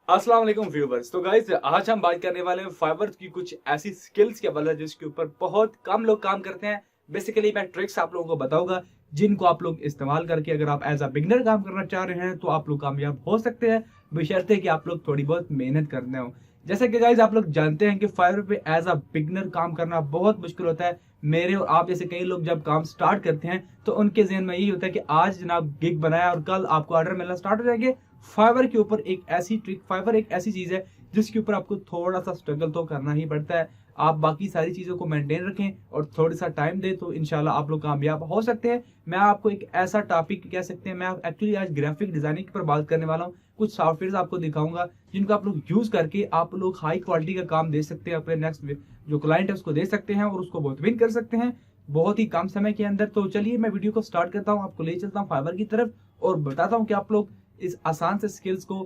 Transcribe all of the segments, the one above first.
अस्सलाम वालेकुम व्यूवर्स। तो गाइस आज हम बात करने वाले हैं फाइवर की कुछ ऐसी स्किल्स के बारे में जिसके ऊपर बहुत कम लोग काम करते हैं। बेसिकली मैं ट्रिक्स आप लोगों को बताऊंगा जिनको आप लोग इस्तेमाल करके अगर आप एज अ बिगनर काम करना चाह रहे हैं तो आप लोग कामयाब हो सकते हैं, बशर्ते कि आप लोग थोड़ी बहुत मेहनत करते हो। जैसे कि गाइस आप लोग जानते हैं कि फाइवर पे एज अ बिगनर काम करना बहुत मुश्किल होता है। मेरे और आप जैसे कई लोग जब काम स्टार्ट करते हैं तो उनके जहन में यही होता है कि आज जनाब गिग बनाया और कल आपको ऑर्डर मिलना स्टार्ट हो जाएंगे। फाइवर के ऊपर एक ऐसी ट्रिक, फाइवर एक ऐसी चीज है जिसके ऊपर आपको थोड़ा सा स्ट्रगल तो करना ही पड़ता है। आप बाकी सारी चीजों को मेंटेन रखें और थोड़ा सा टाइम दें तो इंशाल्लाह आप लोग कामयाब हो सकते हैं। मैं आपको एक ऐसा टॉपिक कह सकते हैं, मैं एक्चुअली आज ग्राफिक डिजाइनिंग पर बात करने वाला हूँ। कुछ सॉफ्टवेयर आपको दिखाऊंगा जिनको आप लोग यूज करके आप लोग हाई क्वालिटी का काम दे सकते हैं, अपने नेक्स्ट जो क्लाइंट है उसको दे सकते हैं और उसको बहुत विन कर सकते हैं बहुत ही कम समय के अंदर। तो चलिए मैं वीडियो को स्टार्ट करता हूँ, आपको ले चलता हूँ फाइवर की तरफ और बताता हूँ कि आप लोग इस आसान से स्किल्स को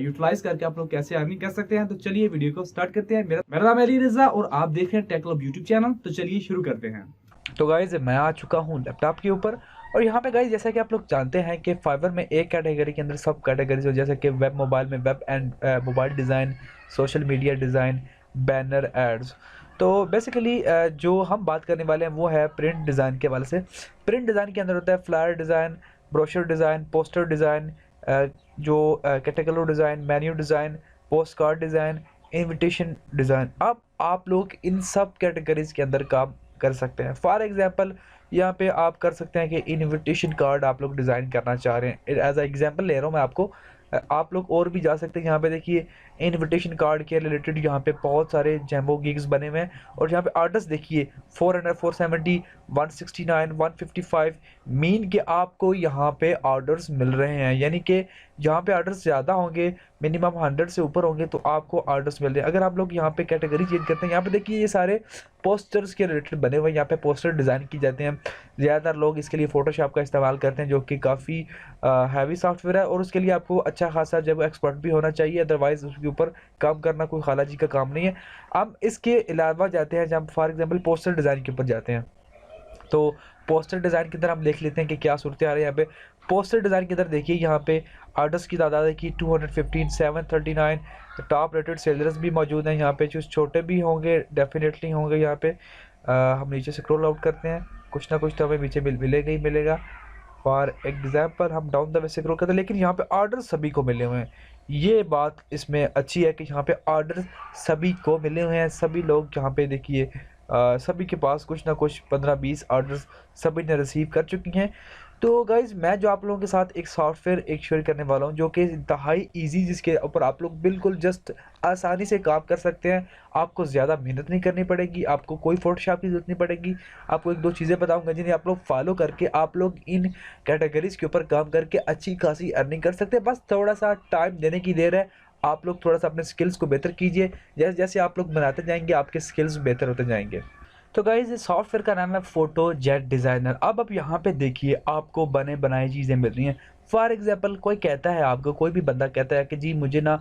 यूटिलाइज करके आप लोग कैसे अर्निंग कर सकते हैं। तो चलिए वीडियो को स्टार्ट करते हैं। मेरा नाम है अली रजा और आप देख रहे हैं टेक क्लब यूट्यूब चैनल। तो चलिए शुरू करते हैं। तो गाइज मैं आ चुका हूँ लैपटॉप के ऊपर। और यहाँ पे गाइज जैसा कि आप लोग जानते हैं कि फाइवर में एक कैटेगरी के अंदर सब कैटेगरीज हो, जैसे कि वेब मोबाइल में web and mobile design, social media design, banner ads. तो बेसिकली जो हम बात करने वाले हैं वो है प्रिंट डिज़ाइन के वाले से। प्रिंट डिज़ाइन के अंदर होता है flyer design, brochure design, poster design, जो category design, menu design, postcard design, invitation design. अब आप लोग इन सब कैटेगरीज के अंदर काम कर सकते हैं। फॉर एग्जांपल यहाँ पे आप कर सकते हैं कि इनविटेशन कार्ड आप लोग डिज़ाइन करना चाह रहे हैं, एज अ एग्जांपल ले रहा हूँ मैं आपको। आप लोग और भी जा सकते हैं। यहाँ पे देखिए इनविटेशन कार्ड के रिलेटेड यहाँ पे बहुत सारे जैम्बो गिग्स बने हुए हैं। और यहाँ पे आर्डर्स देखिए 400, 470, 169, 155 मीन के आपको यहाँ पे ऑर्डर्स मिल रहे हैं। यानी कि जहाँ पे ऑर्डर्स ज़्यादा होंगे, मिनिमम 100 से ऊपर होंगे, तो आपको ऑर्डर्स मिल रहे हैं। अगर आप लोग यहाँ पे कैटेगरी चेंज करते हैं, यहाँ पे देखिए ये सारे पोस्टर्स के रिलेटेड बने हुए हैं। यहाँ पे पोस्टर डिज़ाइन की जाते हैं। ज़्यादातर लोग इसके लिए फ़ोटोशॉप का इस्तेमाल करते हैं, जो कि काफ़ी हैवी सॉफ्टवेयर है और उसके लिए आपको अच्छा खासा जब एक्सपर्ट भी होना चाहिए, अदरवाइज़ उसके ऊपर काम करना कोई खालाजी का काम नहीं है। अब इसके अलावा जाते हैं जब फॉर एग्जांपल पोस्टर डिज़ाइन के ऊपर जाते हैं, तो पोस्टर डिज़ाइन के अंदर हम देख लेते हैं कि क्या सूरत आ रही है। यहाँ पे पोस्टर डिज़ाइन के अंदर देखिए यहाँ पे आर्डर्स की तादाद है कि 215, 739। टॉप रेटेड सेलर्स भी मौजूद हैं यहाँ पे, जो छोटे भी होंगे डेफिनेटली होंगे यहाँ पे। हम नीचे से स्क्रॉल आउट करते हैं, कुछ ना कुछ तो हमें नीचे मिलेगा ही मिलेगा। फॉर एग्जाम्पल हम डाउन द वे से स्क्रॉल करते हैं, लेकिन यहाँ पे ऑर्डर सभी को मिले हुए हैं। ये बात इसमें अच्छी है कि यहाँ पे ऑर्डर सभी को मिले हुए हैं। सभी लोग यहाँ पे देखिए सभी के पास कुछ ना कुछ 15-20 ऑर्डर्स सभी ने रिसीव कर चुकी हैं। तो गाइज़ मैं जो आप लोगों के साथ एक सॉफ्टवेयर एक शेयर करने वाला हूँ, जो कि इंतहाई ईजी, जिसके ऊपर आप लोग बिल्कुल जस्ट आसानी से काम कर सकते हैं। आपको ज़्यादा मेहनत नहीं करनी पड़ेगी, आपको कोई फोटोशॉप की ज़रूरत नहीं पड़ेगी। आपको एक दो चीज़ें बताऊंगा जिन्हें आप लोग फॉलो करके आप लोग इन कैटेगरीज के ऊपर काम करके अच्छी खासी अर्निंग कर सकते हैं। बस थोड़ा सा टाइम देने की देर है। आप लोग थोड़ा सा अपने स्किल्स को बेहतर कीजिए। जैसे जैसे आप लोग बनाते जाएंगे आपके स्किल्स बेहतर होते जाएंगे। तो गाइज इस सॉफ्टवेयर का नाम है फोटो जेट डिज़ाइनर। अब आप यहाँ पे देखिए आपको बने बनाई चीज़ें मिल रही हैं। फॉर एग्जांपल कोई कहता है, आपको कोई भी बंदा कहता है कि जी मुझे ना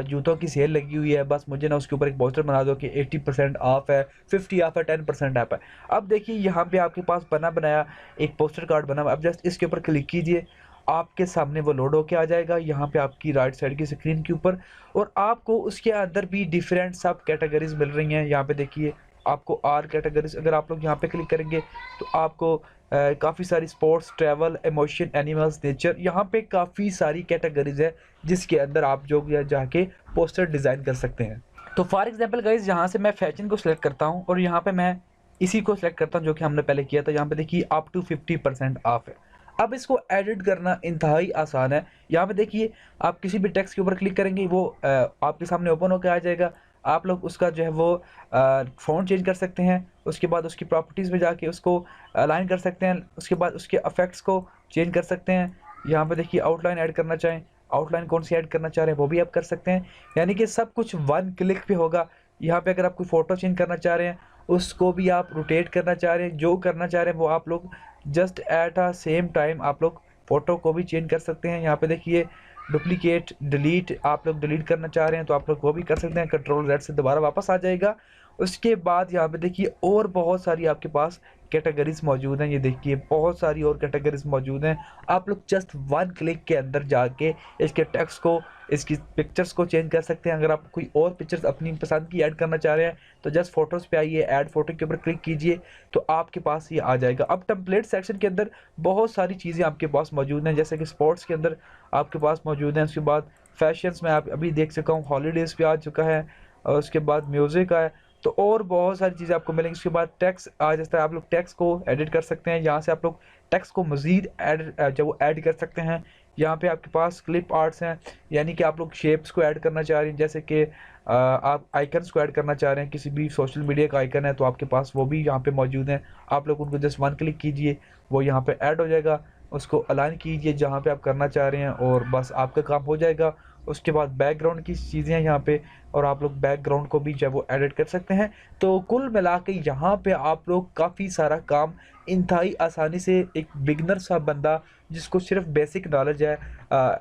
जूतों की सेल लगी हुई है, बस मुझे ना उसके ऊपर एक पोस्टर बना दो कि 80% ऑफ है, 50 ऑफ है, 10% ऑफ है। अब देखिए यहाँ पे आपके पास बना बनाया एक पोस्टर कार्ड बना हुआ। अब जस्ट इसके ऊपर क्लिक कीजिए, आपके सामने वो लोड होके आ जाएगा यहाँ पे आपकी राइट साइड की स्क्रीन के ऊपर। और आपको उसके अंदर भी डिफरेंट सब कैटेगरीज मिल रही हैं। यहाँ पे देखिए आपको आर कैटेगरीज, अगर आप लोग यहाँ पे क्लिक करेंगे तो आपको काफ़ी सारी sports, travel, emotion, animals, nature, यहाँ पे काफ़ी सारी कैटेगरीज है जिसके अंदर आप जो जाके पोस्टर डिज़ाइन कर सकते हैं। तो फॉर एग्जांपल गाइज यहाँ से मैं फैशन को सिलेक्ट करता हूँ और यहाँ पे मैं इसी को सिलेक्ट करता हूँ जो कि हमने पहले किया था। यहाँ पे देखिए अप टू 50% ऑफ है। अब इसको एडिट करना इंतहाई आसान है। यहाँ पे देखिए आप किसी भी टेक्स्ट के ऊपर क्लिक करेंगे वो आपके सामने ओपन होकर आ जाएगा। आप लोग उसका जो है वो फ़ॉन्ट चेंज कर सकते हैं। उसके बाद उसकी प्रॉपर्टीज़ में जाके उसको अलाइन कर सकते हैं। उसके बाद उसके इफेक्ट्स को चेंज कर सकते हैं। यहाँ पे देखिए आउटलाइन ऐड करना चाहें, आउटलाइन कौन सी ऐड करना चाह रहे हैं वो भी आप कर सकते हैं। यानी कि सब कुछ वन क्लिक पे होगा। यहाँ पे अगर आप कोई फ़ोटो चेंज करना चाह रहे हैं, उसको भी आप रोटेट करना चाह रहे हैं, जो करना चाह रहे हैं वो आप लोग just at a same time आप लोग फ़ोटो को भी चेंज कर सकते हैं। यहाँ पे देखिए डुप्लीकेट, डिलीट, आप लोग डिलीट करना चाह रहे हैं तो आप लोग वो भी कर सकते हैं। कंट्रोल Z से दोबारा वापस आ जाएगा उसके बाद यहाँ पे देखिए और बहुत सारी आपके पास कैटेगरीज मौजूद हैं। ये देखिए बहुत सारी और कैटेगरीज मौजूद हैं। आप लोग जस्ट वन क्लिक के अंदर जाके इसके टेक्स्ट को, इसकी पिक्चर्स को चेंज कर सकते हैं। अगर आप कोई और पिक्चर्स अपनी पसंद की ऐड करना चाह रहे हैं तो जस्ट फोटोज़ पे आइए, ऐड फोटो के ऊपर क्लिक कीजिए तो आपके पास ये आ जाएगा। अब टेम्पलेट सेक्शन के अंदर बहुत सारी चीज़ें आपके पास मौजूद हैं, जैसे कि स्पोर्ट्स के अंदर आपके पास मौजूद हैं। उसके बाद फैशंस में आप अभी देख सका हूँ, हॉलीडेज़ पे आ चुका है, और उसके बाद म्यूज़िक है, तो और बहुत सारी चीज़ें आपको मिलेंगी। उसके बाद टेक्स्ट आ जाता है, आप लोग टेक्स्ट को एडिट कर सकते हैं। यहाँ से आप लोग टेक्स्ट को मज़ीद जब वो ऐड कर सकते हैं। यहाँ पे आपके पास क्लिप आर्ट्स हैं, यानी कि आप लोग शेप्स को ऐड करना चाह रहे हैं, जैसे कि आप आइकन्स को ऐड करना चाह रहे हैं, किसी भी सोशल मीडिया का आइकन है तो आपके पास वो भी यहाँ पे मौजूद हैं। आप लोग उनको जस्ट वन क्लिक कीजिए, वो यहाँ पे ऐड हो जाएगा। उसको अलाइन कीजिए जहाँ पे आप करना चाह रहे हैं और बस आपका काम हो जाएगा। उसके बाद बैकग्राउंड की चीज़ें हैं यहाँ पे, और आप लोग बैकग्राउंड को भी जब वो एडिट कर सकते हैं। तो कुल मिला के यहाँ पे आप लोग काफ़ी सारा काम इंतहाई आसानी से, एक बिगनर सा बंदा जिसको सिर्फ बेसिक नॉलेज है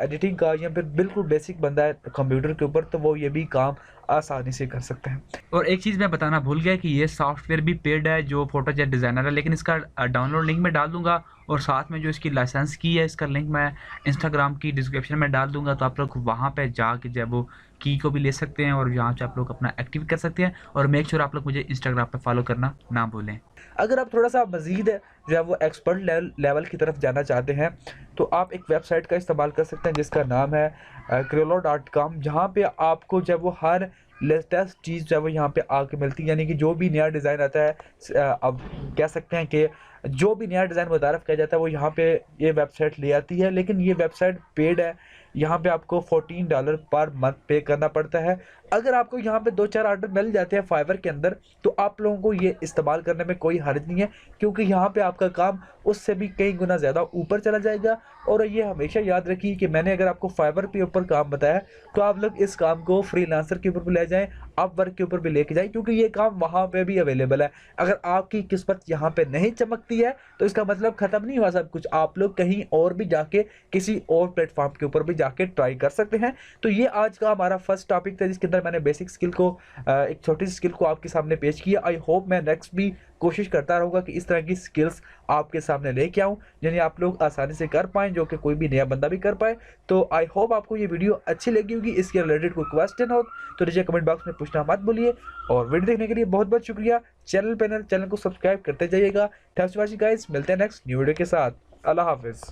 एडिटिंग का, या फिर बिल्कुल बेसिक बंदा है कंप्यूटर के ऊपर, तो वो ये भी काम आसानी से कर सकते हैं। और एक चीज़ मैं बताना भूल गया कि ये सॉफ्टवेयर भी पेड है जो फोटोजेट डिज़ाइनर है, लेकिन इसका डाउनलोड लिंक मैं डाल दूंगा, और साथ में जो इसकी लाइसेंस की है इसका लिंक मैं इंस्टाग्राम की डिस्क्रिप्शन में डाल दूंगा। तो आप लोग वहाँ पे जाके जब वो की को भी ले सकते हैं और यहाँ से आप लोग अपना एक्टिव कर सकते हैं। और मेक श्योर आप लोग मुझे इंस्टाग्राम पे फॉलो करना ना भूलें। अगर आप थोड़ा सा मज़ीद जो है वो एक्सपर्ट लेवल की तरफ जाना चाहते हैं तो आप एक वेबसाइट का इस्तेमाल कर सकते हैं जिसका नाम है Criollo.com, जहाँ पे आपको जब वो हर लेटेस्ट चीज़ जो है वो यहाँ पे आके मिलती है। यानी कि जो भी नया डिज़ाइन आता है, अब कह सकते हैं कि जो भी नया डिज़ाइन मुतारफ़ किया जाता है वो यहाँ पे ये वेबसाइट ले आती है। लेकिन ये वेबसाइट पेड है, यहाँ पे आपको $14 पर मंथ पे करना पड़ता है। अगर आपको यहाँ पे 2-4 ऑर्डर मिल जाते हैं फाइवर के अंदर तो आप लोगों को ये इस्तेमाल करने में कोई हर्ज नहीं है, क्योंकि यहाँ पे आपका काम उससे भी कई गुना ज़्यादा ऊपर चला जाएगा। और ये हमेशा याद रखिए कि मैंने अगर आपको फाइवर के ऊपर काम बताया तो आप लोग इस काम को फ्रीलांसर के ऊपर भी ले जाएं, अपवर्क के ऊपर भी लेके जाएं, क्योंकि ये काम वहाँ पे भी अवेलेबल है। अगर आपकी किस्मत यहाँ पे नहीं चमकती है तो इसका मतलब ख़त्म नहीं हुआ सब कुछ, आप लोग कहीं और भी जाके किसी और प्लेटफॉर्म के ऊपर भी जाके ट्राई कर सकते हैं। तो ये आज का हमारा फर्स्ट टॉपिक था जिसके अंदर मैंने बेसिक स्किल को, एक छोटी सी स्किल को आपके सामने पेश किया। आई होप मैं नेक्स्ट भी कोशिश करता रहूँगा कि इस तरह की स्किल्स आपके सामने लेके आऊँ जिन्हें आप लोग आसानी से कर पाएँ, जो कि कोई भी नया बंदा भी कर पाए। तो आई होप आपको ये वीडियो अच्छी लगी होगी। इसके रिलेटेड कोई क्वेश्चन हो तो नीचे कमेंट बॉक्स में पूछना मत भूलिए। और वीडियो देखने के लिए बहुत बहुत शुक्रिया। चैनल को सब्सक्राइब करते जाइएगा। थैंक्स फॉर वाचिंग गाइस, मिलते हैं नेक्स्ट न्यू वीडियो के साथ। अल्लाह हाफिज़।